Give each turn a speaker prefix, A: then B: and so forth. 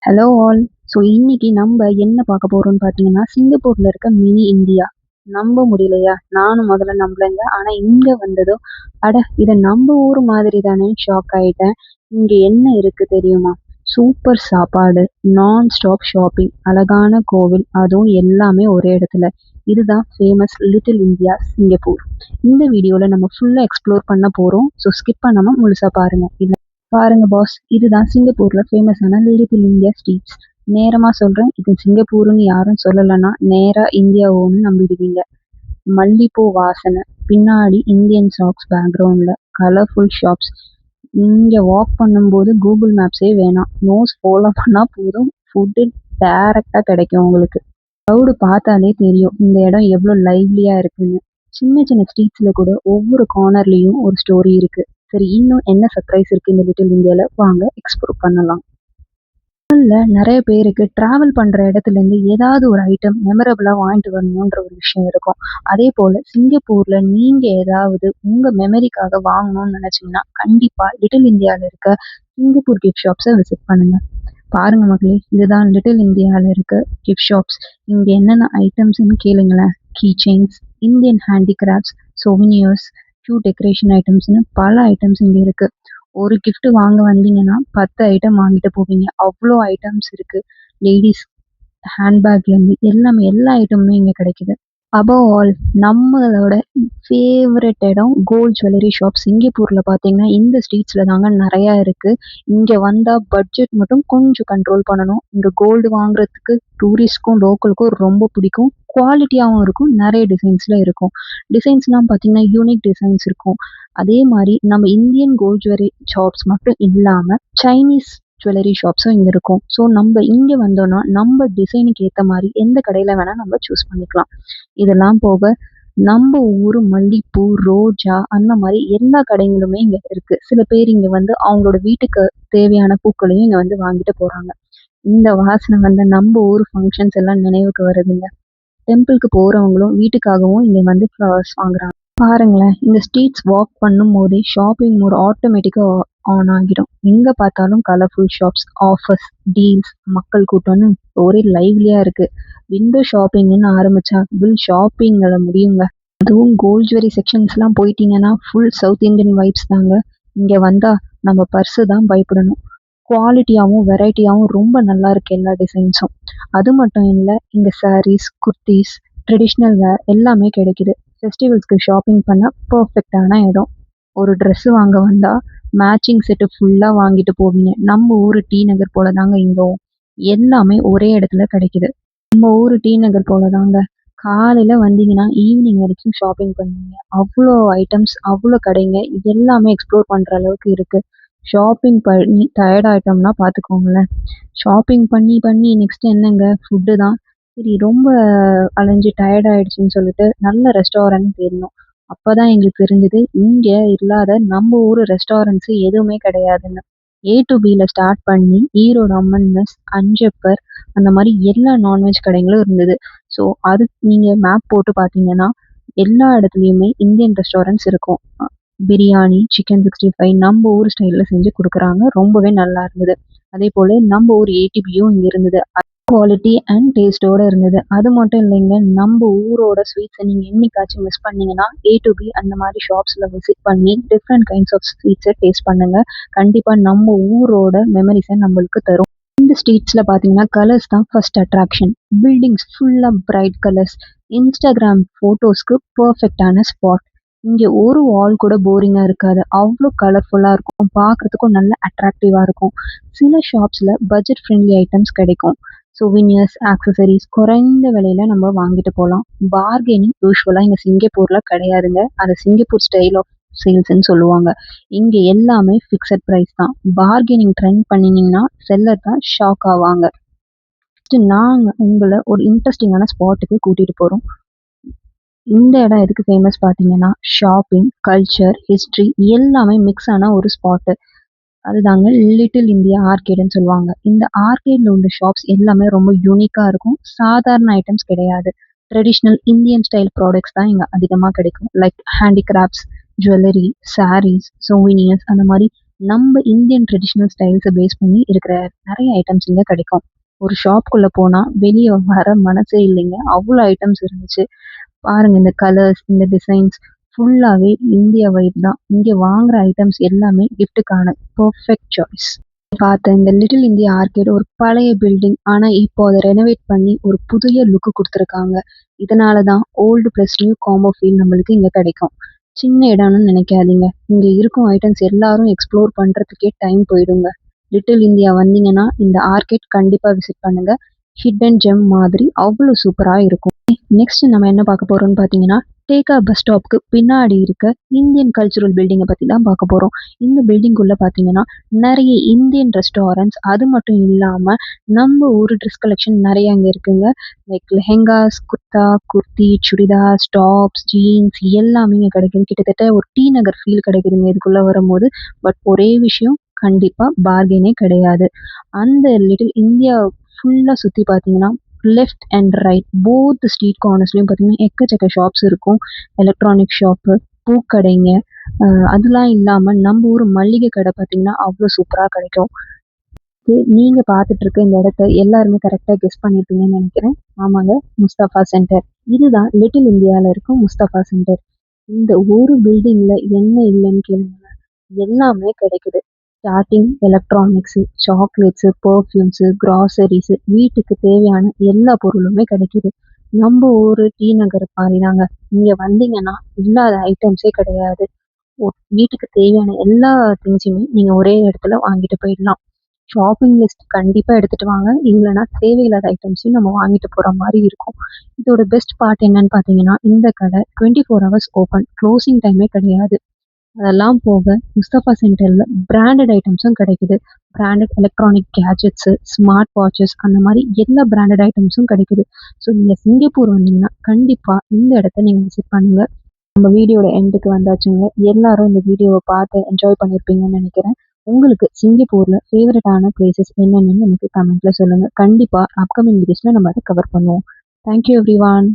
A: Hello all. So இன்னைக்கு நம்ம என்ன பார்க்க போறோம்னு பார்த்தீங்கன்னா, சிங்கப்பூர்ல இருக்க மினி இந்தியா. நம்ப முடியலையா? நானும் முதல்ல நம்பலங்க. ஆனா இங்க வந்ததும், அட இது நம்ம ஊர் மாதிரி தானேன்னு ஷாக் ஆயிட்டேன். இங்க என்ன இருக்கு தெரியுமா? சூப்பர் சாப்பாடு, நான் ஸ்டாப் ஷாப்பிங், அழகான கோவில், அதுவும் எல்லாமே ஒரே இடத்துல. இதுதான் ஃபேமஸ் லிட்டில் இந்தியா சிங்கப்பூர். இந்த வீடியோல நம்ம ஃபுல்லா எக்ஸ்ப்ளோர் பண்ண போறோம். ஸோ ஸ்கிப் பண்ணாம முழுசா பாருங்க. பாருங்க பாஸ், இதுதான் சிங்கப்பூர்ல ஃபேமஸான லிட்டில் இந்தியா ஸ்ட்ரீட்ஸ். நேரமா சொல்றேன், இது சிங்கப்பூர்னு யாரும் சொல்லலைன்னா நேரா இந்தியாவோன்னு நம்பிடுவீங்க. மல்லிப்பூ வாசனை, பின்னாடி இந்தியன் சாக்ஸ் பேக்ரவுண்ட்ல கலர்ஃபுல் ஷாப்ஸ். இங்க வாக் பண்ணும்போது கூகுள் மேப்ஸே வேணாம், நோஸ் ஃபாலோ பண்ணா போதும், ஃபுட்டு டைரக்டா கிடைக்கும் உங்களுக்கு. க்ரௌடு பார்த்தாலே தெரியும் இந்த இடம் எவ்வளோ லைவ்லியா இருக்குன்னு. சின்ன சின்ன ஸ்ட்ரீட்ஸ்ல கூட ஒவ்வொரு கார்னர்லயும் ஒரு ஸ்டோரி இருக்கு. சரி, இன்னும் என்ன சர்ப்ரைஸ் இருக்கு இந்த லிட்டில் இந்தியால, வாங்க எக்ஸ்ப்ளோர் பண்ணலாம். நிறைய பேருக்கு டிராவல் பண்ற இடத்துல இருந்து ஏதாவது ஒரு ஐட்டம் மெமரபிளா வாங்கிட்டு வரணுன்ற ஒரு விஷயம் இருக்கும். அதே போல சிங்கப்பூர்ல நீங்க ஏதாவது உங்க மெமரிக்காக வாங்கணும்னு நினைச்சீங்கன்னா கண்டிப்பா லிட்டில் இந்தியால இருக்க சிங்கப்பூர் கிஃப்ட் ஷாப்ஸை விசிட் பண்ணுங்க. பாருங்க மக்களே, இதுதான் லிட்டில் இந்தியால இருக்க கிஃப்ட் ஷாப்ஸ். இங்க என்னென்ன ஐட்டம்ஸ்ன்னு கேளுங்களேன். Key chains, Indian handicrafts, souvenirs, shoe decoration ஐட்டம்ஸ்னு பல ஐட்டம்ஸ் இங்க இருக்கு. ஒரு கிஃப்ட் வாங்க வந்தீங்கன்னா 10 ஐட்டம் வாங்கிட்டு போவீங்க. அவ்வளோ ஐட்டம்ஸ் இருக்கு. லேடீஸ் ஹேண்ட்பேக்ல இருந்து எல்லாமே, எல்லா ஐட்டமுமே இங்க கிடைக்குது. அபவ் ஆல், நம்மளோட ஃபேவரட் இடம் கோல்ட் ஜுவல்லரி ஷாப். சிங்கப்பூர்ல பார்த்தீங்கன்னா இந்த ஸ்ட்ரீட்ஸ்ல தாங்க நிறையா இருக்கு. இங்க வந்தா பட்ஜெட் மட்டும் கொஞ்சம் கண்ட்ரோல் பண்ணணும். இங்க கோல்டு வாங்குறதுக்கு டூரிஸ்ட்க்கும் லோக்கலுக்கும் ரொம்ப பிடிக்கும். குவாலிட்டியாகவும் இருக்கும், நிறைய டிசைன்ஸ்ல இருக்கும். டிசைன்ஸ்லாம் பார்த்தீங்கன்னா யூனிக் டிசைன்ஸ் இருக்கும். அதே மாதிரி நம்ம இந்தியன் கோல்ட் ஜுவல்லரி ஷாப்ஸ் மட்டும் இல்லாம சைனீஸ் ஜுவல்லரி ஷாப்ஸும் இங்க இருக்கும். ஸோ நம்ம இங்க வந்தோம்னா நம்ம டிசைனுக்கு ஏத்த மாதிரி எந்த கடையில வேணா நம்ம சூஸ் பண்ணிக்கலாம். இதெல்லாம் போக நம்ம ஊரு மல்லிப்பூ, ரோஜா அந்த மாதிரி எல்லா கடைங்களுமே இங்க இருக்கு. சில பேர் இங்க வந்து அவங்களோட வீட்டுக்கு தேவையான பூக்களையும் இங்க வந்து வாங்கிட்டு போறாங்க. இந்த வாசனை வந்து நம்ம ஊர் ஃபங்க்ஷன்ஸ் எல்லாம் நினைவுக்கு வருதுங்க. டெம்பிளுக்கு போறவங்களும் வீட்டுக்காகவும் இங்க வந்து ஃப்ளவர்ஸ் வாங்குறாங்க. பாருங்களேன், இந்த ஸ்ட்ரீட்ஸ் வாக் பண்ணும்போதே ஷாப்பிங் மோட் ஆட்டோமேட்டிக்கா ஆன் ஆகிடும். எங்க பார்த்தாலும் கலர்ஃபுல் ஷாப்ஸ், ஆஃபர்ஸ், டீல்ஸ், மக்கள் கூட்டம்னு ஒரே லைவ்லியா இருக்கு. விண்டோ ஷாப்பிங்னு ஆரம்பிச்சா பில் ஷாப்பிங்ல முடியுங்க. அதுவும் கோல்ட் ஜுவல்லரி செக்ஷன்ஸ்லாம் போயிட்டீங்கன்னா ஃபுல் சவுத் இந்தியன் வைப்ஸ் தாங்க. இங்க வந்தா நம்ம பர்ஸு தான் பயப்படணும். குவாலிட்டியாவும் வெரைட்டியாவும் ரொம்ப நல்லா இருக்கு எல்லா டிசைன்ஸும். அது மட்டும் இல்ல, இங்க சாரீஸ், குர்தீஸ், ட்ரெடிஷ்னல் வேர் எல்லாமே கிடைக்குது. ஃபெஸ்டிவல்ஸ்க்கு ஷாப்பிங் பண்ண பெர்ஃபெக்ட்டான இடம். ஒரு ட்ரெஸ் வாங்க வந்தா மேட்சிங் செட்டு ஃபுல்லா வாங்கிட்டு போவீங்க. நம்ம ஊரு டி நகர் போல தாங்க இங்கவும். எல்லாமே ஒரே இடத்துல கிடைக்குது. நம்ம ஊரு டி நகர் போல தாங்க. காலையில வந்தீங்கன்னா ஈவினிங் வரைக்கும் ஷாப்பிங் பண்ணுவீங்க. அவ்வளோ ஐட்டம்ஸ், அவ்வளோ கடைங்க, இது எல்லாமே எக்ஸ்ப்ளோர் பண்ற அளவுக்கு இருக்கு. ஷாப்பிங் பண்ணி டயர்ட் ஆயிட்டோம்னா பார்த்துக்கோங்களேன். ஷாப்பிங் பண்ணி பண்ணி நெக்ஸ்ட் என்னங்க, ஃபுட்டு தான். சரி, ரொம்ப அலைஞ்சு டயர்ட் ஆயிடுச்சுன்னு சொல்லிட்டு நல்ல ரெஸ்டாரண்ட் தேடினோம். அப்பதான் எங்களுக்கு தெரிஞ்சது இங்க இல்லாத நம்ம ஊரு ரெஸ்டாரண்ட்ஸ் எதுவுமே கிடையாதுன்னு. ஏ டு பில ஸ்டார்ட் பண்ணி ஈரோடு அம்மன் மெஸ், அஞ்சப்பர் அந்த மாதிரி எல்லா நான்வெஜ் கடைகளும் இருந்தது. ஸோ அது நீங்க மேப் போட்டு பார்த்தீங்கன்னா எல்லா இடத்துலையுமே இந்தியன் ரெஸ்டாரண்ட்ஸ் இருக்கும். பிரியாணி, சிக்கன் 65 நம்ம ஊர் ஸ்டைல்ல செஞ்சு குடுக்குறாங்க. ரொம்பவே நல்லா இருந்தது. அதே போல நம்ம ஊர் ஏடிபியும் இங்க இருந்தது. குவாலிட்டி அண்ட் டேஸ்ட்டோட இருந்தது. அது மட்டும் இல்லைங்க, நம்ம ஊரோட ஸ்வீட்ஸை நீங்க என்னைக்காச்சும் மிஸ் பண்ணீங்கன்னா ஏ டு பி அந்த மாதிரி ஷாப்ஸ்ல விசிட் பண்ணி டிஃப்ரெண்ட் கைண்ட்ஸ் ஆஃப் ஸ்வீட்ஸை டேஸ்ட் பண்ணுங்க. கண்டிப்பா நம்ம ஊரோட மெமரிஸை நம்மளுக்கு தரும். இந்த ஸ்ட்ரீட்ஸ்ல பாத்தீங்கன்னா கலர்ஸ் தான் ஃபர்ஸ்ட் அட்ராக்ஷன். பில்டிங்ஸ் ஃபுல்லா பிரைட் கலர்ஸ். இன்ஸ்டாகிராம் போட்டோஸ்க்கு பர்ஃபெக்டான ஸ்பாட். இங்க ஒரு வால் கூட போரிங்கா இருக்காது. அவ்வளோ கலர்ஃபுல்லா இருக்கும். பார்க்கறதுக்கும் நல்ல அட்ராக்டிவா இருக்கும். சில ஷாப்ஸ்ல பட்ஜெட் ஃப்ரெண்ட்லி ஐட்டம்ஸ் கிடைக்கும். சொவினியர்ஸ், ஆக்சசரிஸ் குறைந்த விலையில நம்ம வாங்கிட்டு போகலாம். பார்கெனிங் யூஸ்வலா இங்க சிங்கப்பூர்ல கிடையாதுங்க. அது சிங்கப்பூர் ஸ்டைல் ஆஃப் சேல்ஸ்ன்னு சொல்லுவாங்க. இங்க எல்லாமே ஃபிக்ஸட் பிரைஸ் தான். பார்கெனிங் ட்ரை பண்ணினீங்கன்னா செல்லர் தான் ஷாக் ஆவாங்க. நாங்க உங்களை ஒரு இன்ட்ரெஸ்டிங்கான ஸ்பாட்டுக்கு கூட்டிட்டு போறோம். இந்த இடம் எதுக்கு ஃபேமஸ் பார்த்தீங்கன்னா, ஷாப்பிங், கல்ச்சர், ஹிஸ்ட்ரி எல்லாமே மிக்ஸ் ஆன ஒரு ஸ்பாட்டு. அதுதாங்க லிட்டில் இந்தியா ஆர்கேடுன்னு சொல்லுவாங்க. இந்த ஆர்கேட்ல உள்ள ஷாப்ஸ் எல்லாமே ரொம்ப யூனிக்கா இருக்கும். சாதாரண ஐட்டம்ஸ் கிடையாது. ட்ரெடிஷ்னல் இந்தியன் ஸ்டைல் ப்ராடக்ட்ஸ் தான் இங்க அதிகமா கிடைக்கும். லைக் ஹேண்டிகிராஃப்ட்ஸ், ஜுவல்லரி, சாரீஸ், சோவினியர்ஸ் அந்த மாதிரி நம்ம இந்தியன் ட்ரெடிஷ்னல் ஸ்டைல்ஸை பேஸ் பண்ணி இருக்கிற நிறைய ஐட்டம்ஸ் இங்கே கிடைக்கும். ஒரு ஷாப்குள்ளே போனால் வெளியே வர மனசே இல்லைங்க, அவ்வளோ ஐட்டம்ஸ் இருந்துச்சு. பாருங்க இந்த கலர்ஸ், இந்த டிசைன்ஸ் ஃபுல்லாவே இந்தியா வைப் தான். இங்க வாங்குற ஐட்டம்ஸ் எல்லாமே கிஃப்ட்டுக்கான பெர்ஃபெக்ட் சாய்ஸ். பார்த்த இந்த லிட்டில் இந்தியா ஆர்கேட் ஒரு பழைய பில்டிங். ஆனா இப்போ அத ரெனோவேட் பண்ணி ஒரு புதிய லுக் குடுத்துருக்காங்க. இதனால தான் old plus new combo feel நம்மளுக்கு இங்க கிடைக்கும். சின்ன இடம்னு நினைக்காதீங்க. இங்க இருக்கும் ஐட்டம்ஸ் எல்லாரும் எக்ஸ்ப்ளோர் பண்றதுக்கே டைம் போயிடுங்க. லிட்டில் இந்தியா வந்தீங்கன்னா இந்த ஆர்கேட் கண்டிப்பா விசிட் பண்ணுங்க. ஹிடன் ஜெம் மாதிரி அவ்வளோ சூப்பரா இருக்கும். நெக்ஸ்ட் நம்ம என்ன பார்க்க போறோம்னு பார்த்தீங்கன்னா, டேகா பஸ் ஸ்டாப்க்கு பின்னாடி இருக்க இந்தியன் கல்ச்சுரல் பில்டிங்கை பத்தி தான் பார்க்க போறோம். இந்த பில்டிங்குள்ள பார்த்தீங்கன்னா, நெறைய இந்தியன் ரெஸ்டாரண்ட்ஸ், அது மட்டும் இல்லாம நம்ம ஊர் ட்ரெஸ் கலெக்ஷன் நெறைய அங்க இருக்குங்க. Like lehengas, kurta, kurti, churidars, tops, jeans எல்லாமே இங்க கிடைக்குது. கிட்டத்தட்ட ஒரு டி நகர் ஃபீல் கிடைக்குதுங்க இதுக்குள்ள வரும்போது. பட் ஒரே விஷயம், கண்டிப்பா பார்கெனே கிடையாது. அந்த லிட்டில் இந்தியா ஃபுல்லா சுத்தி பார்த்தீங்கன்னா, left and right both street கார்னர்ஸ்லயும் பார்த்தீங்கன்னா, எக்கச்சக்க ஷாப்ஸ் இருக்கும். எலக்ட்ரானிக் ஷாப்பு, பூக்கடைங்க, அதெல்லாம் இல்லாம நம்ம ஊர் மளிகை கடை பார்த்தீங்கன்னா, அவ்ளோ சூப்பரா கிடைக்கும். நீங்க பார்த்துட்டு இருக்க இந்த இடத்த எல்லாருமே கரெக்ட்டா கெஸ் பண்ணியிருப்பீங்கன்னு நெனைக்கிறேன். ஆமாங்க, முஸ்தபா சென்டர். இதுதான் லிட்டில் இந்தியால இருக்கும் முஸ்தபா சென்டர். இந்த ஒரு பில்டிங்ல என்ன இல்லன்னு கேளுங்களேன். எல்லாமே கிடைக்குது. Starting electronics, chocolates, perfumes, groceries, வீட்டுக்கு தேவையான எல்லா பொருளுமே கிடைக்குது. நம்ம ஊரு டி நகர் மாரிதாங்க. இங்க வந்தீங்கன்னா இல்லாத ஐட்டம்ஸே கிடையாது. வீட்டுக்கு தேவையான எல்லா திங்ஸுமே நீங்க ஒரே இடத்துல வாங்கிட்டு போயிடலாம். ஷாப்பிங் லிஸ்ட் கண்டிப்பா எடுத்துட்டு வாங்க. இல்லன்னா தேவையில்லாத ஐட்டம்ஸையும் நம்ம வாங்கிட்டு போற மாரி இருக்கும். இதோட பெஸ்ட் பார்ட் என்னன்னு பார்த்தீங்கன்னா, இந்த கடை 24 ஹவர்ஸ் ஓப்பன். க்ளோசிங் டைமே கிடையாது. அதெல்லாம் போக முஸ்தபா சென்டர்ல பிராண்டட் ஐட்டம்ஸும் கிடைக்குது. Branded electronic gadgets, smart watches அந்த மாரி எல்லா பிராண்டட் ஐட்டம்ஸும் கிடைக்குது. ஸோ நீங்க சிங்கப்பூர் வந்தீங்கன்னா, கண்டிப்பா இந்த இடத்த நீங்க விசிட் பண்ணுங்க. நம்ம வீடியோட எண்டுக்கு வந்தாச்சுங்க. எல்லாரும் இந்த வீடியோவ பார்த்து என்ஜாய் பண்ணியிருப்பீங்கன்னு நெனைக்கிறேன். உங்களுக்கு சிங்கப்பூர்ல ஃபேவரட்டான பிளேஸஸ் என்னென்னன்னு எனக்கு கமெண்ட்ல சொல்லுங்க. கண்டிப்பா அப்கமிங் வீடியோஸ்ல நம்ம அத கவர் பண்ணுவோம். Thank you everyone.